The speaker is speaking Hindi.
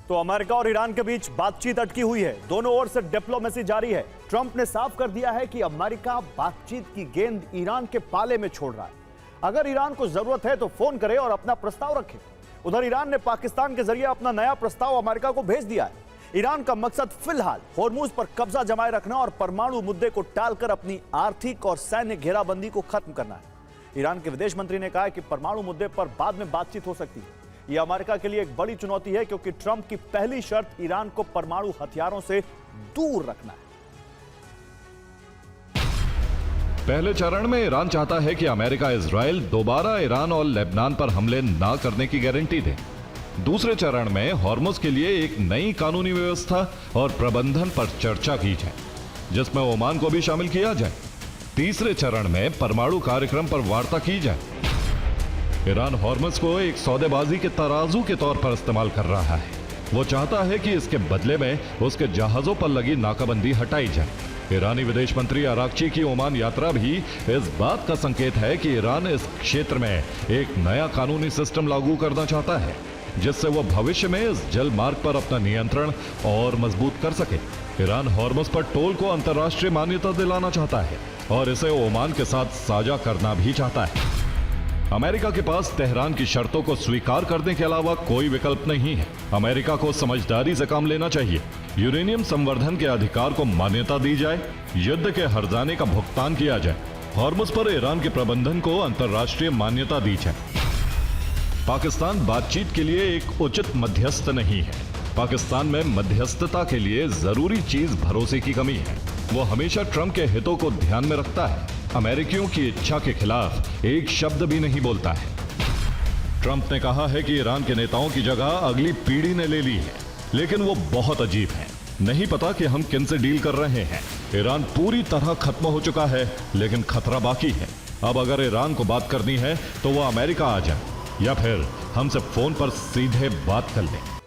तो अमेरिका और ईरान के बीच बातचीत अटकी हुई है। दोनों ओर से डिप्लोमेसी जारी है। ट्रंप ने साफ कर दिया है कि अमेरिका बातचीत की गेंद ईरान के पाले में छोड़ रहा है। अगर ईरान को जरूरत है तो फोन करे और अपना प्रस्ताव रखे। उधर ईरान ने पाकिस्तान के जरिए अपना नया प्रस्ताव अमेरिका को भेज दिया है। ईरान का मकसद फिलहाल होर्मुज पर कब्जा जमाए रखना और परमाणु मुद्दे को टालकर अपनी आर्थिक और सैन्य घेराबंदी को खत्म करना है। ईरान के विदेश मंत्री ने कहा है कि परमाणु मुद्दे पर बाद में बातचीत हो सकती है। यह अमेरिका के लिए एक बड़ी चुनौती है क्योंकि ट्रंप की पहली शर्त ईरान को परमाणु हथियारों से दूर रखना है। पहले चरण में ईरान चाहता है कि अमेरिका इजराइल दोबारा ईरान और लेबनान पर हमले ना करने की गारंटी दे। दूसरे चरण में होर्मुज के लिए एक नई कानूनी व्यवस्था और प्रबंधन पर चर्चा की जाए, जिसमें ओमान को भी शामिल किया जाए। तीसरे चरण में परमाणु कार्यक्रम पर वार्ता की जाए। ईरान होर्मुज को एक सौदेबाजी के तराजू के तौर पर इस्तेमाल कर रहा है। वो चाहता है कि इसके बदले में उसके जहाजों पर लगी नाकाबंदी हटाई जाए। ईरानी विदेश मंत्री अरागची की ओमान यात्रा भी इस बात का संकेत है कि ईरान इस क्षेत्र में एक नया कानूनी सिस्टम लागू करना चाहता है, जिससे वो भविष्य में इस जल मार्ग पर अपना नियंत्रण और मजबूत कर सके। ईरान होर्मुज पर टोल को अंतर्राष्ट्रीय मान्यता दिलाना चाहता है और इसे ओमान के साथ साझा करना भी चाहता है। अमेरिका के पास तेहरान की शर्तों को स्वीकार करने के अलावा कोई विकल्प नहीं है। अमेरिका को समझदारी से काम लेना चाहिए। यूरेनियम संवर्धन के अधिकार को मान्यता दी जाए, युद्ध के हर्जाने का भुगतान किया जाए, होर्मुज पर ईरान के प्रबंधन को अंतर्राष्ट्रीय मान्यता दी जाए। पाकिस्तान बातचीत के लिए एक उचित मध्यस्थ नहीं है। पाकिस्तान में मध्यस्थता के लिए जरूरी चीज भरोसे की कमी है। वो हमेशा ट्रंप के हितों को ध्यान में रखता है, अमेरिकियों की इच्छा के खिलाफ एक शब्द भी नहीं बोलता है। ट्रंप ने कहा है कि ईरान के नेताओं की जगह अगली पीढ़ी ने ले ली है, लेकिन वो बहुत अजीब है। नहीं पता कि हम किन से डील कर रहे हैं। ईरान पूरी तरह खत्म हो चुका है, लेकिन खतरा बाकी है। अब अगर ईरान को बात करनी है तो वो अमेरिका आ जाए या फिर हमसे फोन पर सीधे बात कर ले।